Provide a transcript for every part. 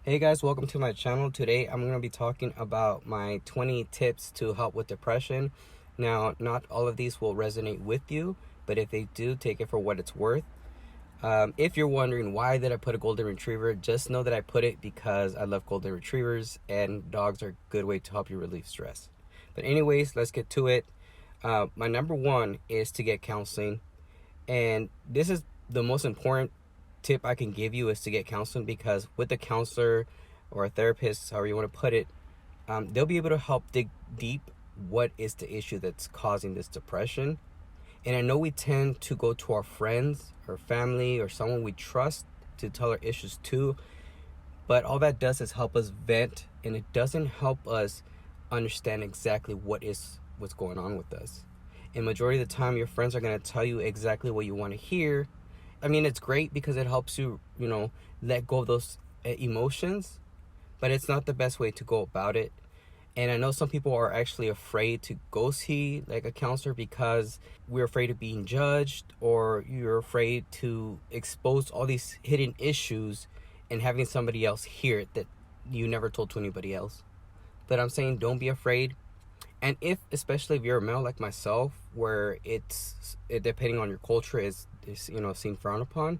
Hey guys, welcome to my channel. Today I'm going to be talking about my 20 tips to help with depression. Now, not all of these will resonate with you, but if they do, take it for what it's worth. If you're wondering why did I put a golden retriever, just know that I put it because I love golden retrievers and dogs are a good way to help you relieve stress. But anyways, let's get to it. My number one is to get counseling. And this is the most important tip I can give you, is to get counseling, because with a counselor or a therapist, however you want to put it, they'll be able to help dig deep what is the issue that's causing this depression. And I know we tend to go to our friends or family or someone we trust to tell our issues to, but all that does is help us vent, and it doesn't help us understand exactly what's going on with us. And majority of the time, your friends are going to tell you exactly what you want to hear. I mean, it's great because it helps you, let go of those emotions, but it's not the best way to go about it. And I know some people are actually afraid to go see like a counselor because we're afraid of being judged, or you're afraid to expose all these hidden issues and having somebody else hear it that you never told to anybody else. But I'm saying, don't be afraid. And especially if you're a male like myself, where depending on your culture is seen frowned upon,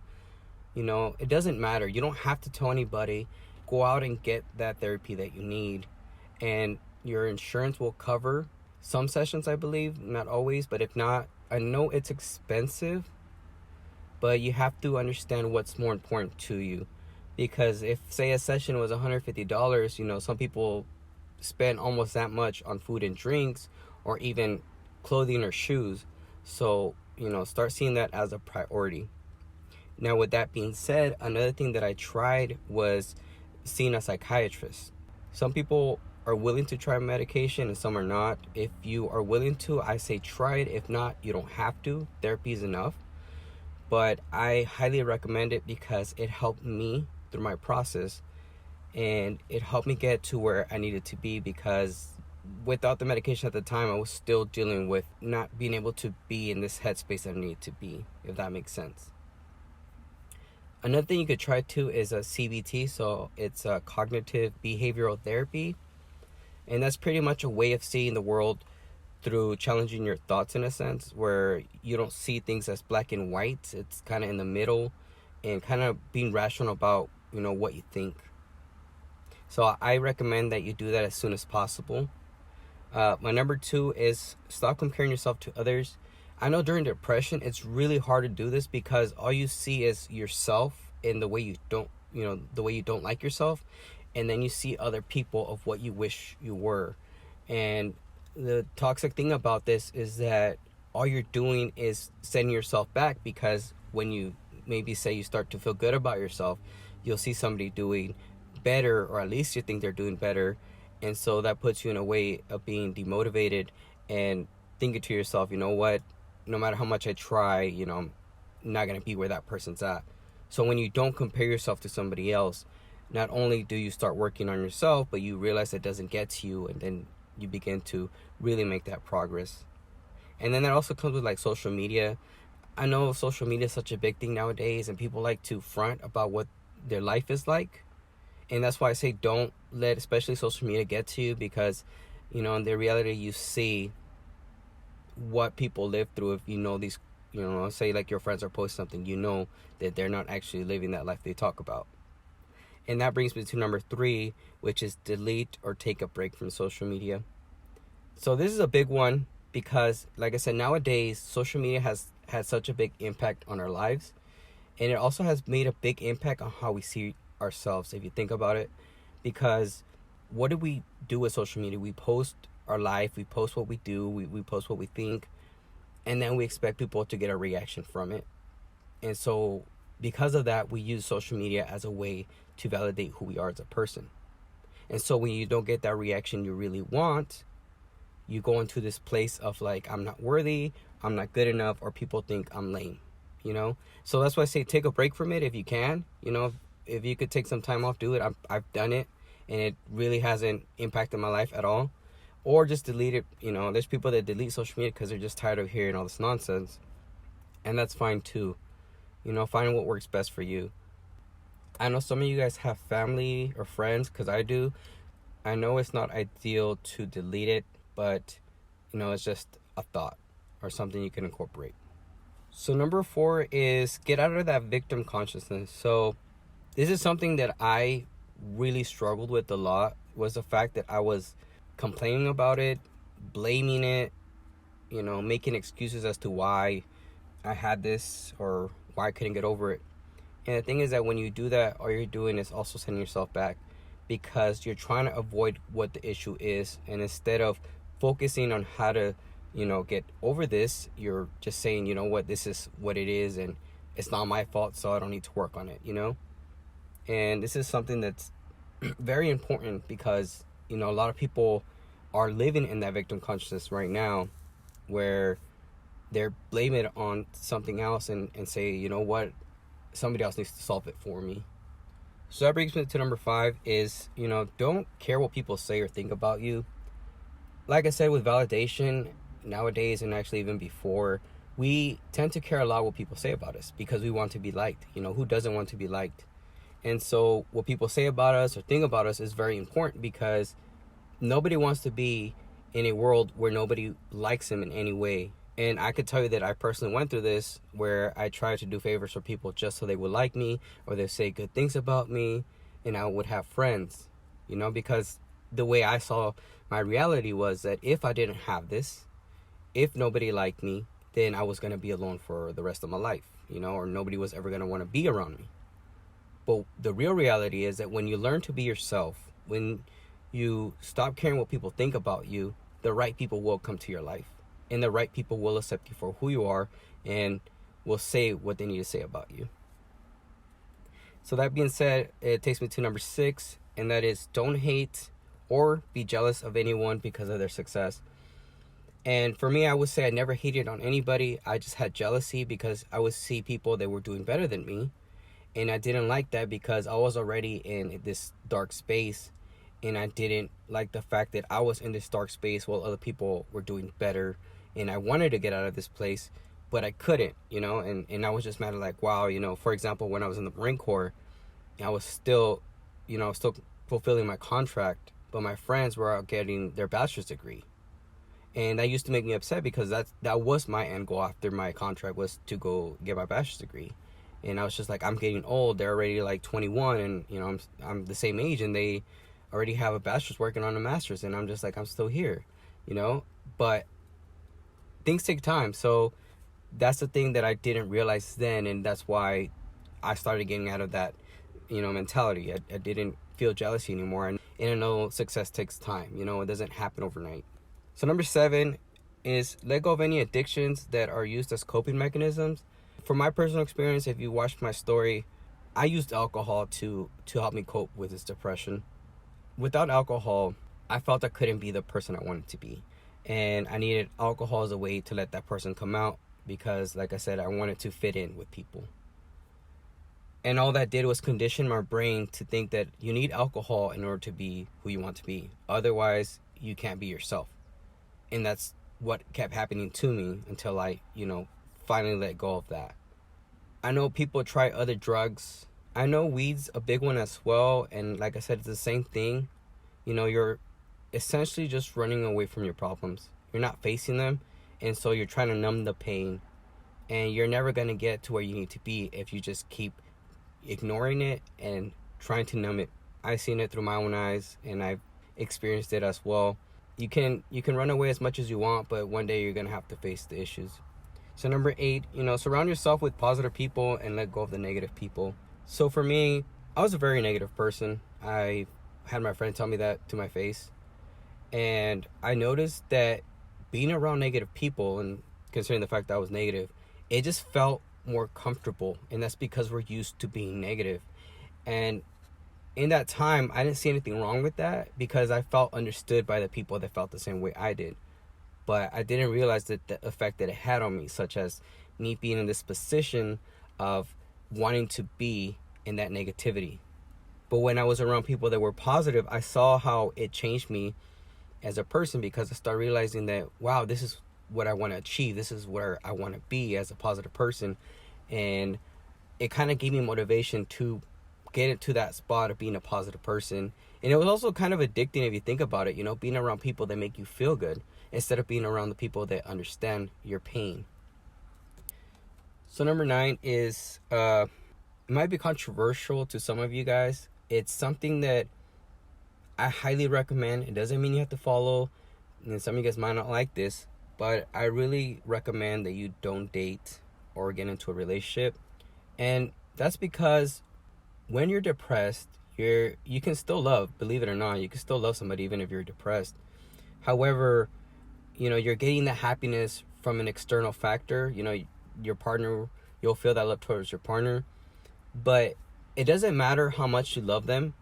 it doesn't matter. You don't have to tell anybody. Go out and get that therapy that you need, and your insurance will cover some sessions, I believe, not always, but if not, I know it's expensive, but you have to understand what's more important to you. Because if, say, a session was $150, some people spend almost that much on food and drinks, or even clothing or shoes. So, start seeing that as a priority. Now, with that being said, another thing that I tried was seeing a psychiatrist. Some people are willing to try medication and some are not. If you are willing to, I say try it. If not, you don't have to. Therapy is enough. But I highly recommend it because it helped me through my process, and it helped me get to where I needed to be, because without the medication at the time, I was still dealing with not being able to be in this headspace I needed to be, if that makes sense. Another thing you could try too is a CBT, so it's a cognitive behavioral therapy, and that's pretty much a way of seeing the world through challenging your thoughts, in a sense, where you don't see things as black and white. It's kind of in the middle, and kind of being rational about what you think. So I recommend that you do that as soon as possible. My number two is stop comparing yourself to others. I know during depression, it's really hard to do this because all you see is yourself in the way you don't like yourself. And then you see other people of what you wish you were. And the toxic thing about this is that all you're doing is setting yourself back, because when you maybe say you start to feel good about yourself, you'll see somebody doing better, or at least you think they're doing better, and so that puts you in a way of being demotivated and thinking to yourself, you know what, no matter how much I try, I'm not going to be where that person's at. So when you don't compare yourself to somebody else, not only do you start working on yourself, but you realize it doesn't get to you, and then you begin to really make that progress. And then that also comes with like social media. I know social media is such a big thing nowadays, and people like to front about what their life is like. And that's why I say don't let especially social media get to you, because in the reality you see what people live through. If these, say like your friends are posting something, that they're not actually living that life they talk about. And that brings me to number three, which is delete or take a break from social media. So this is a big one because, like I said, nowadays social media has had such a big impact on our lives, and it also has made a big impact on how we see ourselves, if you think about it. Because what do we do with social media? We post our life, we post what we do, we post what we think, and then we expect people to get a reaction from it. And so because of that, we use social media as a way to validate who we are as a person. And so when you don't get that reaction you really want, you go into this place of like, I'm not worthy, I'm not good enough, or people think I'm lame. So that's why I say take a break from it if you can. If you could take some time off, do it. I've done it, and it really hasn't impacted my life at all. Or just delete it. There's people that delete social media because they're just tired of hearing all this nonsense, and that's fine too. Find what works best for you. I know some of you guys have family or friends, because I do. I know it's not ideal to delete it, but it's just a thought or something you can incorporate. So number 4 is get out of that victim consciousness. So this is something that I really struggled with a lot, was the fact that I was complaining about it, blaming it, making excuses as to why I had this or why I couldn't get over it. And the thing is that when you do that, all you're doing is also sending yourself back, because you're trying to avoid what the issue is. And instead of focusing on how to, get over this, you're just saying, what, this is what it is, and it's not my fault, so I don't need to work on it. And this is something that's very important, because, a lot of people are living in that victim consciousness right now, where they're blaming it on something else and say, what, somebody else needs to solve it for me. So that brings me to number 5 is, don't care what people say or think about you. Like I said, with validation nowadays, and actually even before, we tend to care a lot what people say about us, because we want to be liked. Who doesn't want to be liked? And so what people say about us or think about us is very important, because nobody wants to be in a world where nobody likes them in any way. And I could tell you that I personally went through this, where I tried to do favors for people just so they would like me, or they say good things about me, and I would have friends, because the way I saw my reality was that if I didn't have this, if nobody liked me, then I was going to be alone for the rest of my life, or nobody was ever going to want to be around me. But the real reality is that when you learn to be yourself, when you stop caring what people think about you, the right people will come to your life. And the right people will accept you for who you are, and will say what they need to say about you. So that being said, it takes me to number 6, and that is don't hate or be jealous of anyone because of their success. And for me, I would say I never hated on anybody. I just had jealousy, because I would see people that were doing better than me. And I didn't like that, because I was already in this dark space. And I didn't like the fact that I was in this dark space while other people were doing better. And I wanted to get out of this place, but I couldn't, and I was just mad at, like, wow, for example, when I was in the Marine Corps, I was still fulfilling my contract, but my friends were out getting their bachelor's degree. And that used to make me upset, because that was my end goal after my contract, was to go get my bachelor's degree. And I was just like, I'm getting old. They're already like 21, and I'm the same age, and they already have a bachelor's working on a master's, and I'm just like, I'm still here, but things take time. So that's the thing that I didn't realize then, and that's why I started getting out of that, mentality. I didn't feel jealousy anymore, and I know success takes time. It doesn't happen overnight. So number 7 is let go of any addictions that are used as coping mechanisms. From my personal experience, if you watched my story, I used alcohol to help me cope with this depression. Without alcohol, I felt I couldn't be the person I wanted to be. And I needed alcohol as a way to let that person come out, because, like I said, I wanted to fit in with people. And all that did was condition my brain to think that you need alcohol in order to be who you want to be. Otherwise, you can't be yourself. And that's what kept happening to me until I, finally let go of that. I know people try other drugs. I know weed's a big one as well. And like I said, it's the same thing. You're essentially just running away from your problems. You're not facing them. And so you're trying to numb the pain. And you're never going to get to where you need to be if you just keep ignoring it and trying to numb it. I've seen it through my own eyes, and I've experienced it as well. You can run away as much as you want, but one day you're going to have to face the issues. So number 8, surround yourself with positive people and let go of the negative people. So for me, I was a very negative person. I had my friend tell me that to my face. And I noticed that being around negative people, and considering the fact that I was negative, it just felt more comfortable. And that's because we're used to being negative. And in that time, I didn't see anything wrong with that, because I felt understood by the people that felt the same way I did. But I didn't realize that the effect that it had on me, such as me being in this position of wanting to be in that negativity. But when I was around people that were positive, I saw how it changed me as a person, because I started realizing that, wow, this is what I want to achieve. This is where I want to be as a positive person. And it kind of gave me motivation to get into that spot of being a positive person. And it was also kind of addicting if you think about it, being around people that make you feel good instead of being around the people that understand your pain. So number 9 is, it might be controversial to some of you guys. It's something that I highly recommend. It doesn't mean you have to follow, and some of you guys might not like this, but I really recommend that you don't date or get into a relationship. And that's because when you're depressed, you can still love, believe it or not, you can still love somebody even if you're depressed. However, you're getting the happiness from an external factor. Your partner, you'll feel that love towards your partner, but it doesn't matter how much you love them.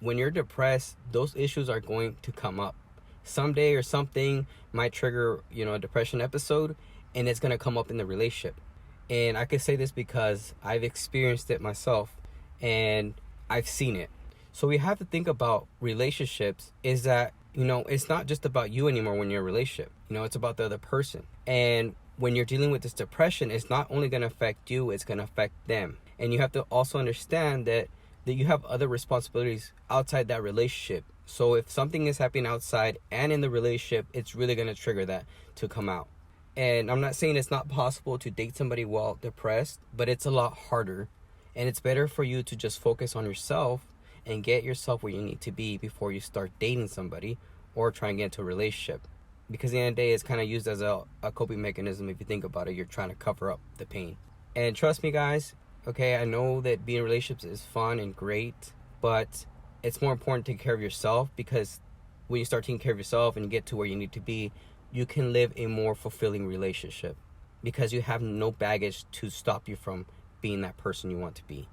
When you're depressed, those issues are going to come up someday, or something might trigger a depression episode, and it's going to come up in the relationship. And I can say this because I've experienced it myself and I've seen it. So we have to think about relationships is that it's not just about you anymore when you're in a relationship. It's about the other person. And when you're dealing with this depression, it's not only going to affect you, it's going to affect them. And you have to also understand that you have other responsibilities outside that relationship. So if something is happening outside and in the relationship, it's really going to trigger that to come out. And I'm not saying it's not possible to date somebody while depressed, but it's a lot harder. And it's better for you to just focus on yourself and get yourself where you need to be before you start dating somebody or try and get into a relationship. Because at the end of the day, it's kind of used as a coping mechanism. If you think about it, you're trying to cover up the pain. And trust me, guys, okay, I know that being in relationships is fun and great, but it's more important to take care of yourself, because when you start taking care of yourself and you get to where you need to be, you can live a more fulfilling relationship because you have no baggage to stop you from being that person you want to be,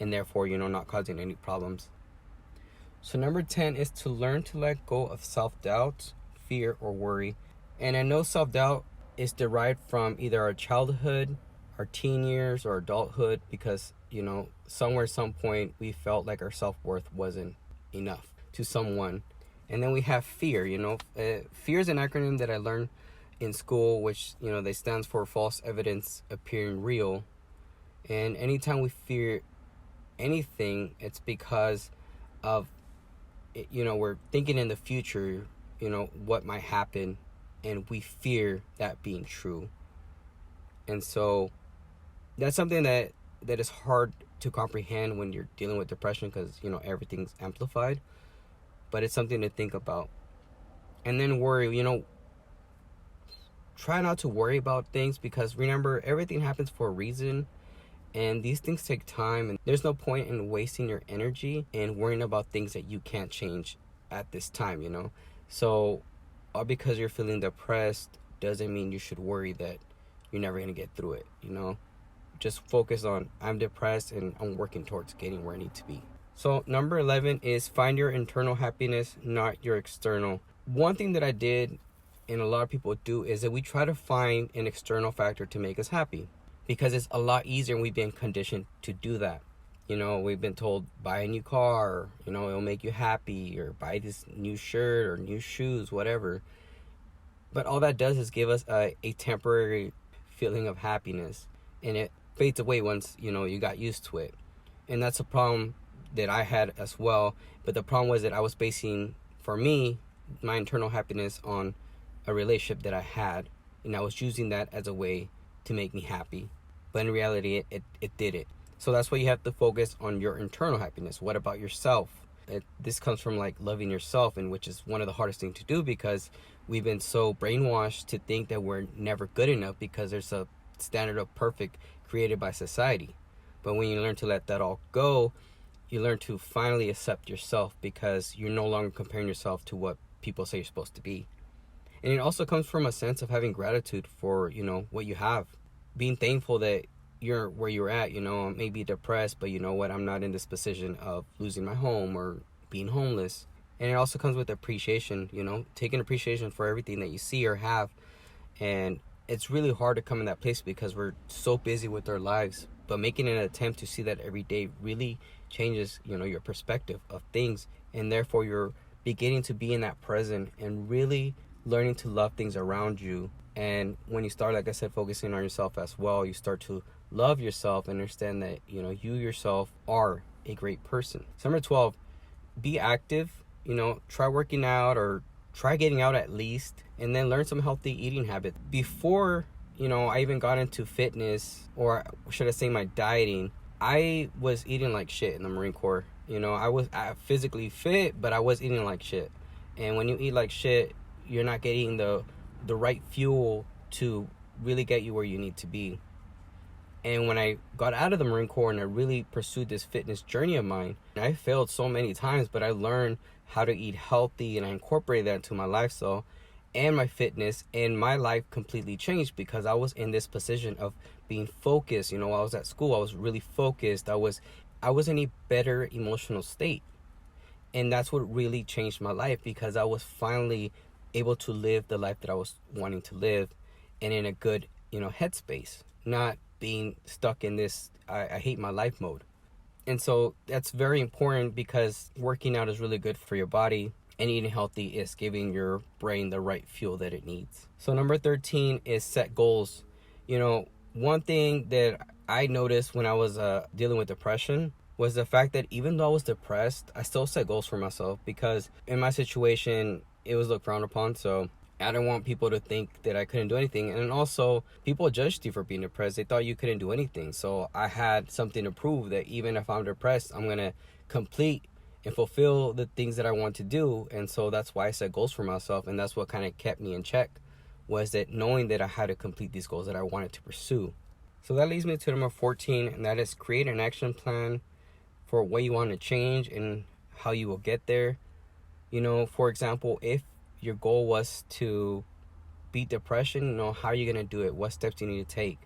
and therefore, not causing any problems. So number 10 is to learn to let go of self-doubt, fear, or worry. And I know self-doubt is derived from either our childhood, our teen years, or adulthood, because somewhere, some point, we felt like our self-worth wasn't enough to someone. And then we have fear. Fear is an acronym that I learned in school, which they stands for false evidence appearing real. And anytime we fear anything, it's because of we're thinking in the future, what might happen, and we fear that being true. And so that's something that is hard to comprehend when you're dealing with depression, because everything's amplified, but it's something to think about. And then worry, try not to worry about things, because remember, everything happens for a reason, and these things take time, and there's no point in wasting your energy and worrying about things that you can't change at this time. So all because you're feeling depressed doesn't mean you should worry that you're never going to get through it. Just focus on, I'm depressed and I'm working towards getting where I need to be. So number 11 is find your internal happiness, not your external. One thing that I did, and a lot of people do, is that we try to find an external factor to make us happy, because it's a lot easier, and we've been conditioned to do that. We've been told, buy a new car, it'll make you happy, or buy this new shirt or new shoes, whatever. But all that does is give us a temporary feeling of happiness, and it fades away once you got used to it. And that's a problem that I had as well. But the problem was that I was basing, for me, my internal happiness on a relationship that I had, and I was using that as a way to make me happy. But in reality, it did it. So that's why you have to focus on your internal happiness. What about yourself? This comes from loving yourself, and which is one of the hardest things to do, because we've been so brainwashed to think that we're never good enough because there's a standard of perfect created by society. But when you learn to let that all go, you learn to finally accept yourself, because you're no longer comparing yourself to what people say you're supposed to be. And it also comes from a sense of having gratitude for, what you have. Being thankful that you're where you're at, maybe depressed, but you know what, I'm not in this position of losing my home or being homeless. And it also comes with appreciation, taking appreciation for everything that you see or have. And it's really hard to come in that place because we're so busy with our lives. But making an attempt to see that every day really changes, your perspective of things. And therefore, you're beginning to be in that present and really learning to love things around you. And when you start, like I said, focusing on yourself as well, you start to love yourself and understand that, you yourself are a great person. So number 12, be active. Try working out or try getting out at least, and then learn some healthy eating habits. Before, I even got into fitness, or should I say my dieting, I was eating like shit in the Marine Corps. I was physically fit, but I was eating like shit. And when you eat like shit, you're not getting the right fuel to really get you where you need to be. And when I got out of the Marine Corps and I really pursued this fitness journey of mine, I failed so many times, but I learned how to eat healthy, and I incorporated that into my lifestyle and my fitness, and my life completely changed because I was in this position of being focused. While I was at school, I was really focused. I was in a better emotional state. And that's what really changed my life, because I was finally able to live the life that I was wanting to live, and in a good, headspace, not being stuck in this I hate my life mode. And so that's very important, because working out is really good for your body, and eating healthy is giving your brain the right fuel that it needs. So number 13 is set goals. One thing that I noticed when I was dealing with depression was the fact that even though I was depressed, I still set goals for myself, because in my situation, it was looked frowned upon. So I didn't want people to think that I couldn't do anything. And also, people judged you for being depressed. They thought you couldn't do anything. So I had something to prove, that even if I'm depressed, I'm going to complete and fulfill the things that I want to do. And so that's why I set goals for myself. And that's what kind of kept me in check, was that knowing that I had to complete these goals that I wanted to pursue. So that leads me to number 14, and that is create an action plan for what you want to change and how you will get there. For example, if your goal was to beat depression, how are you going to do it? What steps do you need to take?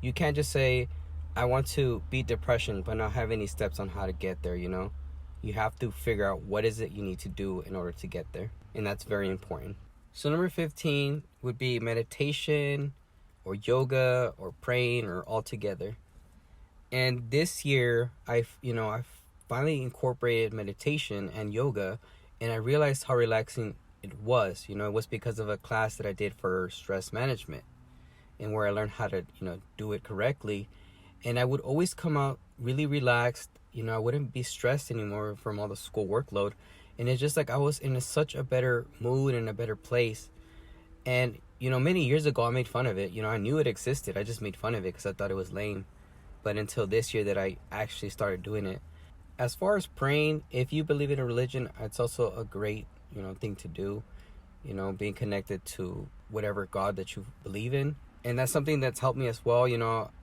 You can't just say, I want to beat depression, but not have any steps on how to get there. You have to figure out what is it you need to do in order to get there. And that's very important. So number 15 would be meditation or yoga or praying or all together. And this year, I've finally incorporated meditation and yoga, and I realized how relaxing it was. It was because of a class that I did for stress management, and where I learned how to, do it correctly. And I would always come out really relaxed. I wouldn't be stressed anymore from all the school workload. And it's just like I was in such a better mood and a better place. And, many years ago, I made fun of it. I knew it existed. I just made fun of it because I thought it was lame. But until this year that I actually started doing it. As far as praying, if you believe in a religion, it's also a great, thing to do. Being connected to whatever God that you believe in. And that's something that's helped me as well.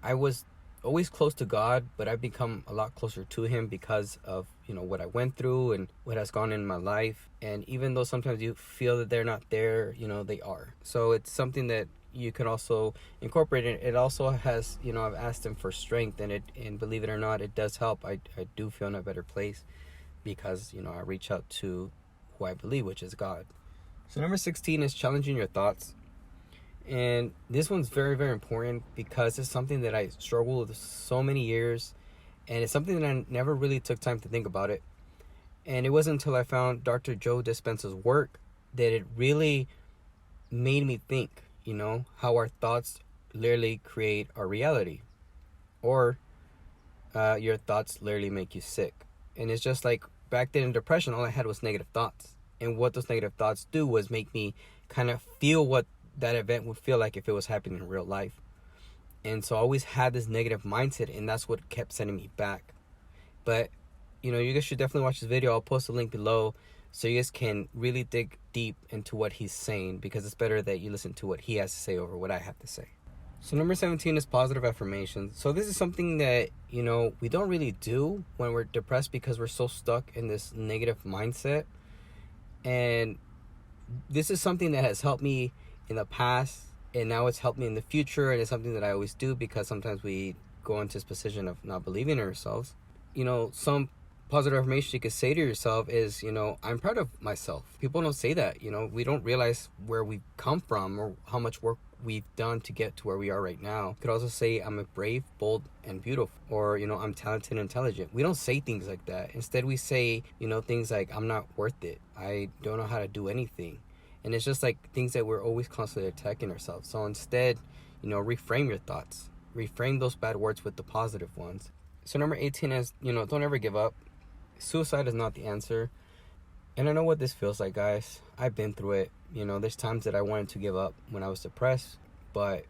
I was always close to God, but I've become a lot closer to him because of, what I went through and what has gone in my life. And even though sometimes you feel that they're not there, they are. So it's something that you can also incorporate it. It also has, I've asked him for strength, and believe it or not, it does help. I do feel in a better place because, I reach out to who I believe, which is God. So number 16 is challenging your thoughts. And this one's very, very important because it's something that I struggled with so many years, and it's something that I never really took time to think about it. And it wasn't until I found Dr. Joe Dispenza's work that it really made me think, how our thoughts literally create our reality, or your thoughts literally make you sick. And it's just like back then in depression, all I had was negative thoughts. And what those negative thoughts do was make me kind of feel what that event would feel like if it was happening in real life. And so I always had this negative mindset, and that's what kept sending me back. But, you guys should definitely watch this video. I'll post a link below so you guys can really dig deep into what he's saying, because it's better that you listen to what he has to say over what I have to say. So number 17 is positive affirmations. So this is something that, we don't really do when we're depressed because we're so stuck in this negative mindset. And this is something that has helped me in the past, and now it's helped me in the future, and it's something that I always do because sometimes we go into this position of not believing in ourselves. Some positive affirmation you could say to yourself is, I'm proud of myself. People don't say that. We don't realize where we've come from or how much work we've done to get to where we are right now. You could also say, I'm a brave, bold, and beautiful, or, I'm talented and intelligent. We don't say things like that. Instead, we say, things like, I'm not worth it. I don't know how to do anything. And it's just like things that we're always constantly attacking ourselves. So instead, reframe your thoughts. Reframe those bad words with the positive ones. So number 18 is, don't ever give up. Suicide is not the answer. And I know what this feels like, guys. I've been through it. There's times that I wanted to give up when I was depressed, but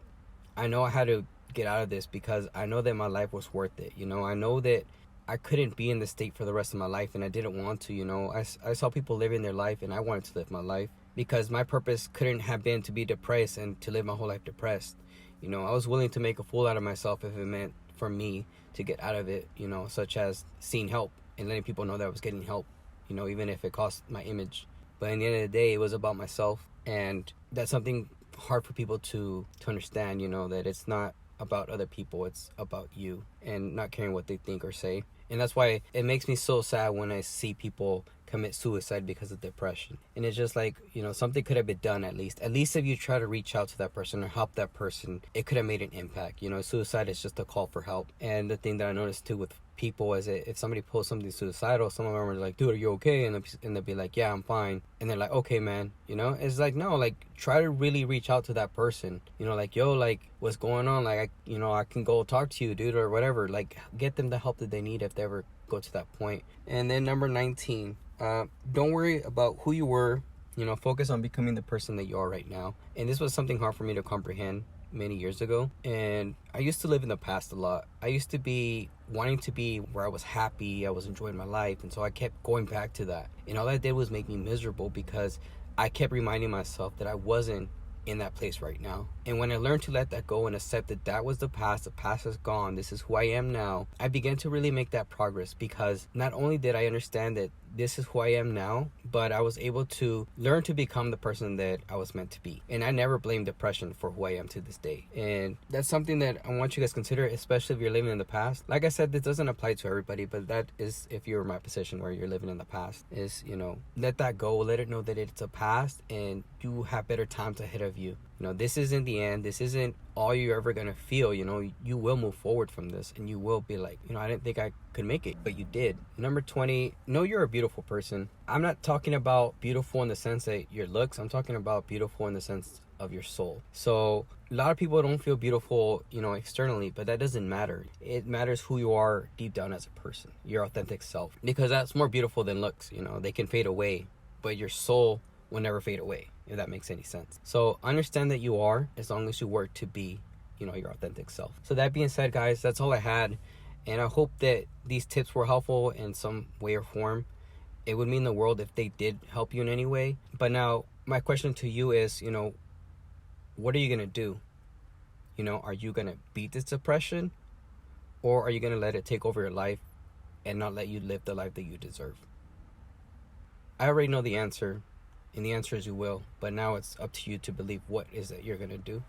I know I had to get out of this because I know that my life was worth it. I know that I couldn't be in this state for the rest of my life, and I didn't want to. I saw people living their life, and I wanted to live my life because my purpose couldn't have been to be depressed and to live my whole life depressed. I was willing to make a fool out of myself if it meant for me to get out of it, such as seeking help and letting people know that I was getting help, even if it cost my image. But in the end of the day, it was about myself, and that's something hard for people to understand, that it's not about other people, it's about you and not caring what they think or say. And that's why it makes me so sad when I see people commit suicide because of depression. And it's just like, something could have been done at least. At least if you try to reach out to that person or help that person, it could have made an impact. Suicide is just a call for help. And the thing that I noticed too with people is that if somebody posts something suicidal, some of them are like, dude, are you okay? And they'll be like, yeah, I'm fine. And they're like, okay, man. It's like, no, like, try to really reach out to that person. Like, yo, like, what's going on? Like, I can go talk to you, dude, or whatever. Like, get them the help that they need if they ever go to that point. And then number 19, don't worry about who you were. Focus on becoming the person that you are right now. And this was something hard for me to comprehend many years ago, and I used to live in the past a lot. I used to be wanting to be where I was happy, I was enjoying my life, and so I kept going back to that, and all that did was make me miserable because I kept reminding myself that I wasn't in that place right now. And when I learned to let that go and accept that that was the past is gone, this is who I am now, I began to really make that progress, because not only did I understand that this is who I am now, but I was able to learn to become the person that I was meant to be. And I never blame depression for who I am to this day. And that's something that I want you guys to consider, especially if you're living in the past. Like I said, this doesn't apply to everybody, but that is if you're in my position where you're living in the past, is, let that go, let it know that it's a past and you have better times ahead of you. This isn't the end. This isn't all you're ever going to feel. You will move forward from this, and you will be like, I didn't think I could make it, but you did. Number 20, know you're a beautiful person. I'm not talking about beautiful in the sense that your looks. I'm talking about beautiful in the sense of your soul. So a lot of people don't feel beautiful, externally, but that doesn't matter. It matters who you are deep down as a person, your authentic self, because that's more beautiful than looks. They can fade away, but your soul will never fade away, if that makes any sense. So understand that you are, as long as you work to be, your authentic self. So that being said, guys, that's all I had. And I hope that these tips were helpful in some way or form. It would mean the world if they did help you in any way. But now my question to you is, what are you going to do? Are you going to beat this depression? Or are you going to let it take over your life and not let you live the life that you deserve? I already know the answer. And the answer is you will. But now it's up to you to believe what is it you're going to do.